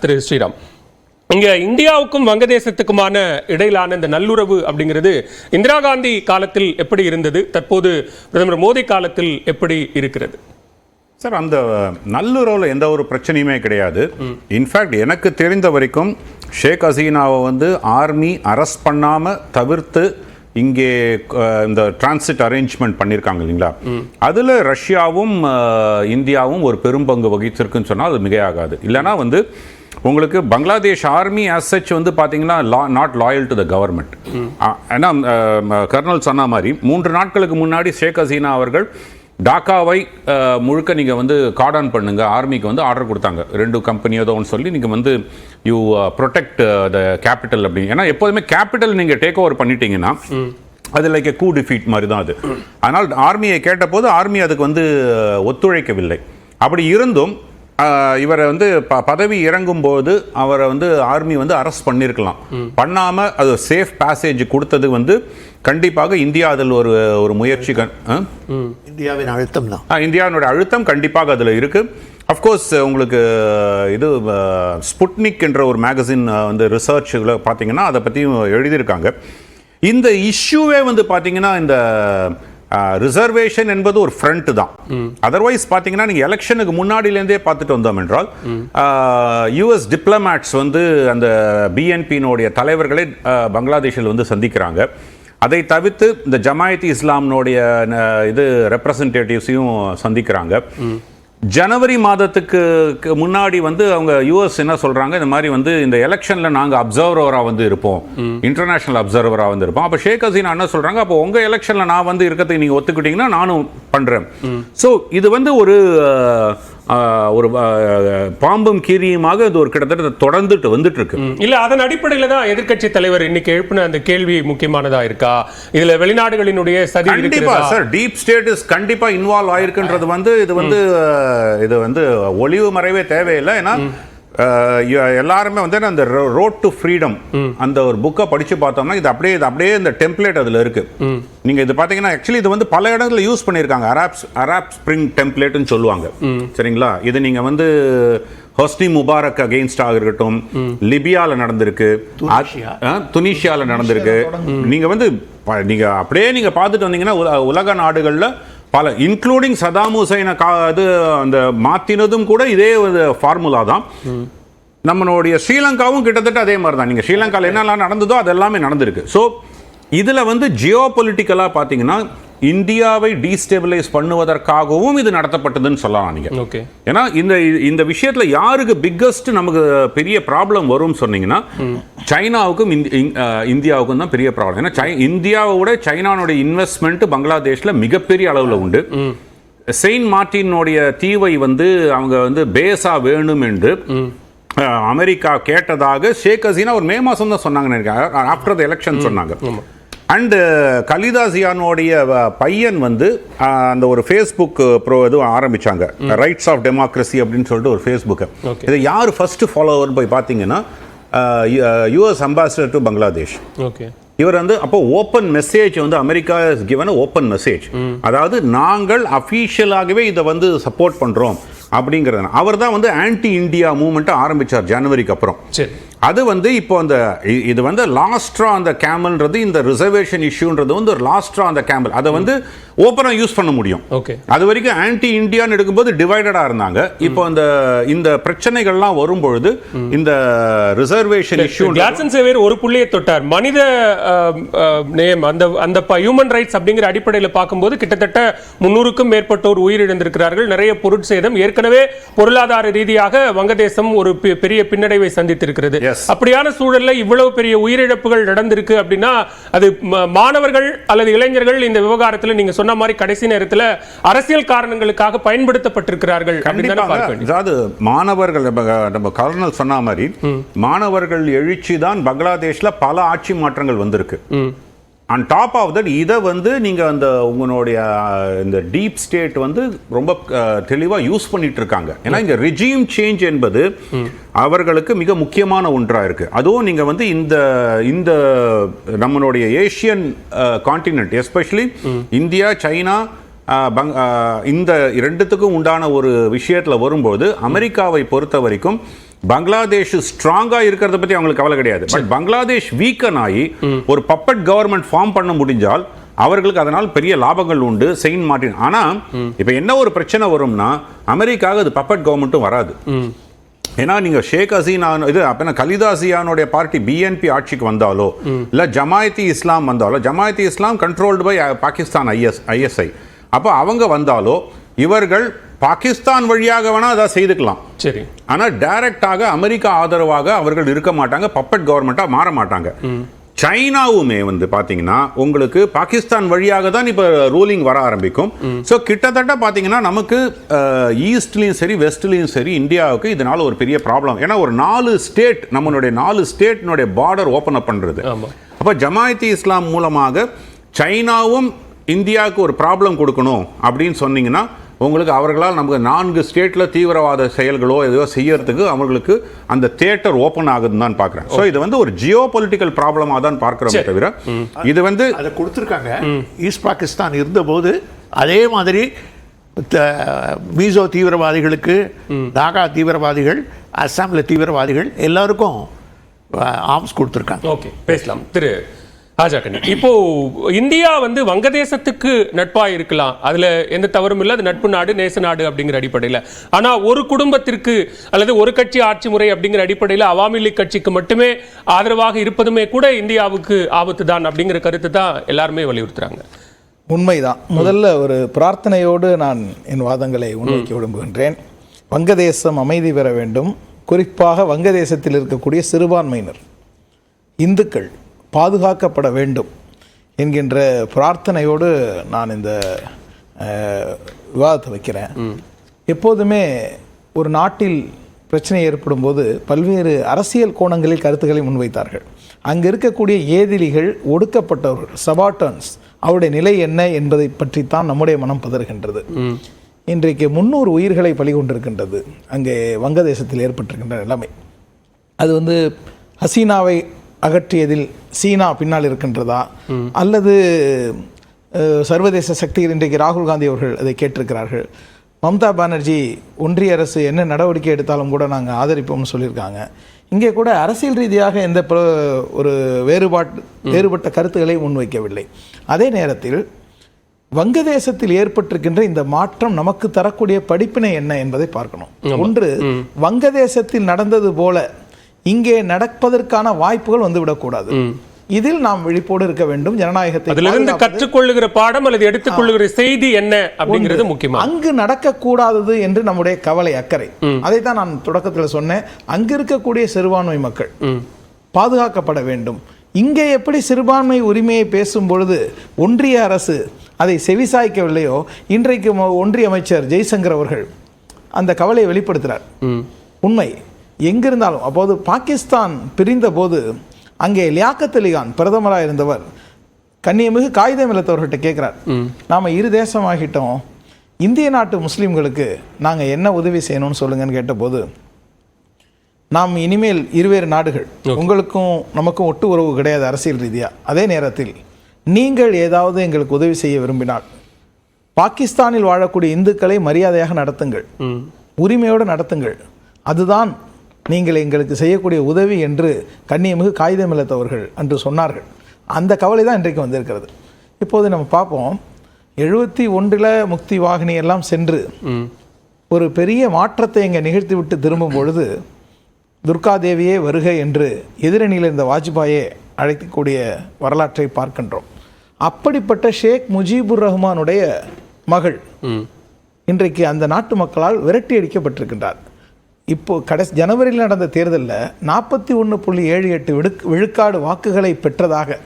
திரு ஸ்ரீராம், இங்க இந்தியாவுக்கும் வங்கதேசத்துக்குமான இடையிலான இந்த நல்லுறவு அப்படிங்கிறது இந்திரா காந்தி காலத்தில் எப்படி இருந்தது, தற்போது பிரதமர் மோடி காலத்தில் எப்படி இருக்கிறது? சார், அந்த நல்லுறவில் எந்த ஒரு பிரச்சனையுமே கிடையாது. இன்ஃபேக்ட் எனக்கு தெரிந்த வரைக்கும் ஷேக் ஹசீனாவை ஆர்மி அரெஸ்ட் பண்ணாமல் தவிர்த்து இங்கே இந்த டிரான்சிட் அரேஞ்ச்மெண்ட் பண்ணியிருக்காங்க இல்லைங்களா, அதில் ரஷ்யாவும் இந்தியாவும் ஒரு பெரும்பங்கு வகிச்சிருக்குன்னு சொன்னால் அது மிகையாகாது. இல்லைனா உங்களுக்கு பங்களாதேஷ் ஆர்மி ஆஸ் சச் பார்த்தீங்கன்னா not loyal to the government. ஏன்னா கர்னல் சொன்ன மாதிரி 3 நாட்களுக்கு முன்னாடி ஷேக் ஹசீனா அவர்கள் டாக்காவை முழுக்க நீங்கள் கார்டான் பண்ணுங்க, ஆர்மிக்கு ஆர்டர் கொடுத்தாங்க. 2 கம்பெனியோ ஒன்று சொல்லி நீங்கள் யூ ப்ரொடெக்ட் த கேபிட்டல் அப்படின்னு. ஏன்னா எப்போதுமே கேபிட்டல் நீங்கள் டேக் ஓவர் பண்ணிட்டீங்கன்னா அது லைக் கூ டிஃபீட் மாதிரி தான் அது. அதனால் ஆர்மியை கேட்டபோது ஆர்மி அதுக்கு ஒத்துழைக்கவில்லை. அப்படி இருந்தும் இவரை பதவி இறங்கும் போது அவரை ஆர்மி அரெஸ்ட் பண்ணியிருக்கலாம். பண்ணாமல் அது சேஃப் பேசேஜ் கொடுத்தது கண்டிப்பாக இந்தியா அதில் ஒரு முயற்சி. இந்தியாவின் அழுத்தம் தான், இந்தியாவினுடைய அழுத்தம் கண்டிப்பாக அதில் இருக்கு. அஃப்கோர்ஸ் உங்களுக்கு இது ஸ்புட்னிக் என்ற ஒரு மேகசின் ரிசர்ச்சில் பார்த்தீங்கன்னா அதை பற்றியும் எழுதியிருக்காங்க. இந்த இஷ்யூவே பார்த்தீங்கன்னா இந்த ரிசர்வேஷன் என்பது ஒரு ஃப்ரண்ட் தான். அதர்வைஸ் பார்த்தீங்கன்னா நீங்கள் எலெக்ஷனுக்கு முன்னாடியிலேருந்தே பார்த்துட்டு வந்தோம் என்றால் யூஎஸ் டிப்ளமேட்ஸ் அந்த பிஎன்பியினுடைய தலைவர்களை பங்களாதேஷில் சந்திக்கிறாங்க. அதை தவிர்த்து இந்த ஜமாயத் இஸ்லாமினுடைய இது ரெப்ரசன்டேட்டிவ்ஸையும் சந்திக்கிறாங்க. ஜனவரி மாதத்துக்கு முன்னாடி அவங்க யூஎஸ் என்ன சொல்றாங்க, இந்த மாதிரி இந்த எலெக்ஷன்ல நாங்க அப்சர்வரா இருப்போம், இன்டர்நேஷனல் அப்சர்வரா இருப்போம். அப்ப ஷேக் ஹசீனா என்ன சொல்றாங்க, அப்போ உங்க எலெக்ஷன்ல நான் இருக்கிறதுக்கு நீங்க ஒத்துக்கிட்டீங்கன்னா நானும் பண்றேன். சோ இது ஒரு பாம்பும் கீரியுமாக இது ஒரு கிட்டத்தட்ட தொடர்ந்துட்டு வந்துட்டு இருக்கு. இல்ல, அதன் அடிப்படையில் தான் எதிர்க்கட்சி தலைவர் இன்னைக்கு எழுப்பின அந்த கேள்வி முக்கியமானதா இருக்கா? இதுல வெளிநாடுகளினுடைய சதி கண்டிப்பா சார், டீப் ஸ்டேட் கண்டிப்பா இன்வால்வ் ஆயிருக்குன்றது இது ஒளிவு மறைவே தேவையில்லை. ஏன்னா எல்லாருமே அந்த ரோட் டு ஃப்ரீடம் அந்த ஒரு புக்கை படிச்சு பார்த்தோம்னா இது அப்படியே இந்த டெம்ப்ளேட் அதுல இருக்கு. நீங்க இது பாத்தீங்கன்னா ஆக்சுவலி இது பல இடத்துல யூஸ் பண்ணிருக்காங்க. அரப் ஸ்பிரிங் டெம்ப்ளேட்னு சொல்லுவாங்க. சரிங்களா, இது நீங்க ஹொஸ்னி முபாரக் அகெயின்ஸ்டாக இருக்கட்டும், லிபியால நடந்திருக்கு, துனிஷியால நடந்திருக்கு. நீங்க அப்படியே நீங்க பார்த்துட்டு வந்தீங்கன்னா உலக நாடுகள்ல பல இன்க்ளூடிங் சதாம் ஹுசைனை அந்த மாத்தினதும் கூட இதே ஃபார்முலா தான். நம்மளுடைய ஸ்ரீலங்காவும் கிட்டத்தட்ட அதே மாதிரி தான். நீங்க ஸ்ரீலங்காவில் என்னெல்லாம் நடந்ததோ அது எல்லாமே நடந்திருக்கு. ஸோ இதுல ஜியோ பொலிட்டிக்கலா பார்த்தீங்கன்னா இந்தியாவை டீஸ்டெபிலைஸ் பண்ணுவதற்காகவும் இது நடத்தப்பட்டதுன்னு சொல்லலாம் நீங்க. ஏன்னா இந்த விஷயத்துல யாருக்கு பிக்கஸ்ட் நமக்கு பெரிய ப்ராப்ளம் வரும்னு சொன்னீங்கன்னா சைனாவுக்கும் இந்தியாவுக்கும் தான் பெரிய ப்ராப்ளம். ஏன்னா இந்தியாவோட சைனாவுடைய இன்வெஸ்ட்மெண்ட் பங்களாதேஷ்ல மிகப்பெரிய அளவில் உண்டு. செயின்ட் மார்ட்டினுடைய தீவை அவங்க பேஸா வேணும் என்று அமெரிக்கா கேட்டதாக ஷேக் ஹசீனா ஒரு மே மாசம் தான் சொன்னாங்க, ஆஃப்டர் த எலெக்ஷன் சொன்னாங்க. அண்டு கலிதா ஜியானுடைய பையன் அந்த ஒரு ஃபேஸ்புக் இதுவும் ஆரம்பிச்சாங்க, ரைட்ஸ் ஆஃப் டெமோக்ரஸி அப்படின்னு சொல்லிட்டு ஒரு ஃபேஸ்புக்கு. இதை யார் ஃபர்ஸ்ட் ஃபாலோவர் போய் பார்த்தீங்கன்னா யூஎஸ் அம்பாசிடர் டு பங்களாதேஷ். இவர் அப்போ open message America is given open message, அதாவது நாங்கள் அஃபீஷியலாகவே இதை சப்போர்ட் பண்றோம் அப்படிங்கிறது. அவர் தான் ஆன்டி இந்தியா மூவ்மெண்ட் ஆரம்பிச்சார் ஜனவரிக்கு அப்புறம். அது இப்போ இது லாஸ்ட்ரா அந்த கேமல்ன்றது, இந்த ரிசர்வேஷன் இஷ்யூன்றது ஒரு லாஸ்ட்ரா அந்த கேமல். அதை ஓப்பனா யூஸ் பண்ண முடியும். அது வரைக்கும் ஆன்டி இந்தியான்னு எடுக்கும்போது டிவைடடா இருந்தாங்க. இப்போ இந்த பிரச்சனைகள்லாம் வரும்பொழுது இந்த ரிசர்வேஷன் இஷ்யூ ஜாக்சன் சேவியர் ஒரு புள்ளியை தொட்டார். மனித நேயம் அந்த ஹியூமன் ரைட்ஸ் அப்படிங்கிற அடிப்படையில் பார்க்கும்போது கிட்டத்தட்ட 300க்கும் மேற்பட்டோர் உயிரிழந்திருக்கிறார்கள், நிறைய பொருட்சேதம். ஏற்கனவே பொருளாதார ரீதியாக வங்கதேசம் ஒரு பெரிய பின்னடைவை சந்தித்திருக்கிறது. அப்படியான சூழல்ல இவ்வளவு பெரிய உயிரிழப்புகள் நடந்திருக்கு அப்படின்னா அது மாணவர்கள் அல்லது இளைஞர்கள் இந்த விவகாரத்தில் நீங்க சொன்ன மாதிரி கடைசி நேரத்தில் அரசியல் காரணங்களுக்காக பயன்படுத்தப்பட்டிருக்கிறார்கள். அதாவது மாணவர்கள், நம்ம கர்னல் சொன்ன மாதிரி மாணவர்கள் எழுச்சி தான் பங்களாதேஷ்ல பல ஆட்சி மாற்றங்கள் வந்திருக்கு. ஆன் டாப் ஆஃப் தட் இதை நீங்க அந்த உங்களுடைய இந்த டீப் ஸ்டேட் ரொம்ப தெளிவாக யூஸ் பண்ணிட்டு இருக்காங்க. ஏன்னா இங்க ரெஜிம் சேஞ்ச் என்பது அவர்களுக்கு மிக முக்கியமான ஒன்றா இருக்கு. அதுவும் நீங்க இந்த நம்மளுடைய Asian continent, especially India, China, இந்த இரண்டுத்துக்கும் உண்டான ஒரு விஷயத்துல வரும்போது அமெரிக்காவை பொறுத்த வரைக்கும் பங்களாதேஷ் ஸ்ட்ராங்கா இருக்கிறத பத்தி அவங்களுக்கு கவலை கிடையாது. பட் பங்களாதேஷ் வீக்கன் ஆகி ஒரு பப்பட் கவர்மெண்ட் ஃபார்ம் பண்ண முடிஞ்சால் அவர்களுக்கு அதனால் பெரிய லாபங்கள் உண்டு. செயின்ட் மார்ட்டின் ஆனா இப்ப என்ன ஒரு பிரச்சனை வரும்னா அமெரிக்காவுக்கு அது பப்பட் கவர்மெண்ட்டும் வராது. ஏன்னா நீங்க ஷேக் ஹசீனா இது அப்ப கலிதா ஜியானுடைய பார்ட்டி பிஎன்பி ஆட்சிக்கு வந்தாலோ இல்ல ஜமாயத்தி இஸ்லாம் வந்தாலோ, ஜமாயத்தி இஸ்லாம் கண்ட்ரோல்டு பை பாகிஸ்தான் ஐஎஸ்ஐ, அப்போ அவங்க வந்தாலோ இவர்கள் பாகிஸ்தான் வழியாக வேணா அதை செய்துக்கலாம். சரி, ஆனா டைரக்டாக அமெரிக்கா ஆதரவாக அவர்கள் இருக்க மாட்டாங்க, பப்பட் கவர்மெண்டா மாற மாட்டாங்க. சைனாவுமே வந்து பாத்தீங்கன்னா உங்களுக்கு பாகிஸ்தான் வழியாக தான் இப்ப ரூலிங் வர ஆரம்பிக்கும். சோ கிட்டத்தட்ட பாத்தீங்கன்னா நமக்கு ஈஸ்ட்லயும் சரி வெஸ்ட்லயும் சரி இந்தியாவுக்கு இதனால ஒரு பெரிய ப்ராப்ளம். ஏன்னா ஒரு 4 ஸ்டேட் நம்மளுடைய 4 ஸ்டேட்னுடைய பார்டர் ஓபன் அப் பண்றது. அப்ப ஜமாயத்தி இஸ்லாம் மூலமாக சைனாவும் இந்தியாவுக்கு ஒரு ப்ராப்ளம் கொடுக்கணும் அப்படின்னு சொன்னீங்கன்னா உங்களுக்கு அவர்களால் நமக்கு 4 ஸ்டேட்ல தீவிரவாத செயல்களோ ஏதோ செய்யறதுக்கு அவங்களுக்கு அந்த தியேட்டர் ஓபன் ஆகுதுன்னு தான் பார்க்குறேன். ஸோ இது வந்து ஒரு ஜியோ பொலிட்டிக்கல் ப்ராப்ளமாக தான் பார்க்குறோமே தவிர இது வந்து அதை கொடுத்துருக்காங்க. ஈஸ்ட் பாகிஸ்தான் இருந்தபோது அதே மாதிரி மீசோ தீவிரவாதிகளுக்கு, நாகா தீவிரவாதிகள், அஸ்ஸாமில் தீவிரவாதிகள் எல்லாருக்கும் ஆர்ம்ஸ் கொடுத்துருக்காங்க. ஓகே, பேசலாம் திரு ஆஜாக்கனி. இப்போ இந்தியா வந்து வங்கதேசத்துக்கு நட்பா இருக்கலாம், அதுல எந்த தவறும் இல்லை, அது நட்பு நாடு, நேச நாடு அப்படிங்கிற அடிப்படையில். ஆனா ஒரு குடும்பத்திற்கு அல்லது ஒரு கட்சி ஆட்சி முறை அப்படிங்கிற அடிப்படையில் அவாமி லீக் கட்சிக்கு மட்டுமே ஆதரவாக இருப்பதுமே கூட இந்தியாவுக்கு ஆபத்து தான் அப்படிங்கிற கருத்து தான் எல்லாருமே வலியுறுத்துறாங்க. உண்மைதான். முதல்ல ஒரு பிரார்த்தனையோடு நான் என் வாதங்களை முன்வைக்க விரும்புகின்றேன். வங்கதேசம் அமைதி பெற வேண்டும். குறிப்பாக வங்கதேசத்தில் இருக்கக்கூடிய சிறுபான்மையினர் இந்துக்கள் பாதுகாக்கப்பட வேண்டும் என்கின்ற பிரார்த்தனையோடு நான் இந்த விவாதத்தை வைக்கிறேன். எப்போதுமே ஒரு நாட்டில் பிரச்சனை ஏற்படும் போது பல்வேறு அரசியல் கோணங்களில் கருத்துக்களை முன்வைத்தார்கள். அங்கே இருக்கக்கூடிய ஏதிலிகள், ஒடுக்கப்பட்டவர்கள், சபார்டன்ஸ், அவருடைய நிலை என்ன என்பதை பற்றித்தான் நம்முடைய மனம் பதறுகின்றது. இன்றைக்கு 300 உயிர்களை பலி கொண்டிருக்கின்றது அங்கே வங்கதேசத்தில் ஏற்பட்டிருக்கின்ற நிலைமை. அது வந்து ஹசீனாவை அகற்றியதில் சீனா பின்னால் இருக்கின்றதா அல்லது சர்வதேச சக்திகள்? இன்றைக்கு ராகுல் காந்தி அவர்கள் அதை கேட்டிருக்கிறார்கள். மம்தா பானர்ஜி ஒன்றிய அரசு என்ன நடவடிக்கை எடுத்தாலும் கூட நாங்கள் ஆதரிப்போம்னு சொல்லியிருக்காங்க. இங்கே கூட அரசியல் ரீதியாக எந்த ஒரு வேறுபட்ட கருத்துக்களை முன்வைக்கவில்லை. அதே நேரத்தில் வங்கதேசத்தில் ஏற்பட்டிருக்கின்ற இந்த மாற்றம் நமக்கு தரக்கூடிய படிப்பினை என்ன என்பதை பார்க்கணும். ஒன்று, வங்கதேசத்தில் நடந்தது போல இங்கே நடப்பதற்கான வாய்ப்புகள் வந்துவிடக்கூடாது. இதில் நாம் விழிப்போடு இருக்க வேண்டும். ஜனநாயகத்தை அதிலிருந்து கற்றுக்கொள்ளுகிற பாடம் அல்லது எடுத்துக்கொள்ளுகிற செய்தி என்ன அப்படிங்கிறது முக்கியம். அங்கு நடக்கக்கூடாதது என்று நம்முடைய கவலை, அக்கறை. அதைத்தான் நான் தொடக்கத்தில் சொன்னேன். அங்கு இருக்கக்கூடிய சிறுபான்மை மக்கள் பாதுகாக்கப்பட வேண்டும். இங்கே எப்படி சிறுபான்மை உரிமையை பேசும் பொழுது ஒன்றிய அரசு அதை செவிசாய்க்கவில்லையோ, இன்றைக்கு ஒன்றிய அமைச்சர் ஜெய்சங்கர் அவர்கள் அந்த கவலையை வெளிப்படுத்துகிறார். உண்மை எங்கிருந்தாலும், அப்போது பாகிஸ்தான் பிரிந்த போது அங்கே லியாக்கத் அலி கான் பிரதமராக இருந்தவர் கண்ணியமிகு காகிதம் இல்லத்தவர்கிட்ட கேட்குறார், நாம் இரு தேசமாகிட்டோம், இந்திய நாட்டு முஸ்லீம்களுக்கு நாங்கள் என்ன உதவி செய்யணும்னு சொல்லுங்கன்னு கேட்டபோது, நாம் இனிமேல் இருவேறு நாடுகள், உங்களுக்கும் நமக்கும் ஒட்டு உறவு கிடையாது அரசியல் ரீதியாக. அதே நேரத்தில் நீங்கள் ஏதாவது எங்களுக்கு உதவி செய்ய விரும்பினால் பாகிஸ்தானில் வாழக்கூடிய இந்துக்களை மரியாதையாக நடத்துங்கள், உரிமையோடு நடத்துங்கள், அதுதான் நீங்கள் எங்களுக்கு செய்யக்கூடிய உதவி என்று கண்ணியமிகு காகிதம் இல்லத்தவர்கள் அன்று சொன்னார்கள். அந்த கவலை தான் இன்றைக்கு வந்திருக்கிறது. இப்போது நம்ம பார்ப்போம், 71 முக்தி வாகினி எல்லாம் சென்று ஒரு பெரிய மாற்றத்தை இங்கே நிகழ்த்தி விட்டு திரும்பும் பொழுது துர்காதேவியே வருக என்று எதிரணியில் இருந்த வாஜ்பாயை அழைக்கக்கூடிய வரலாற்றை பார்க்கின்றோம். அப்படிப்பட்ட ஷேக் முஜிபுர் ரஹ்மானுடைய மகள் இன்றைக்கு அந்த நாட்டு மக்களால் விரட்டி அடிக்கப்பட்டிருக்கின்றார். இப்போ ஜனவரியில் நடந்த தேர்தலில் 41.78 விழுக்காடு வாக்குகளை பெற்றதாக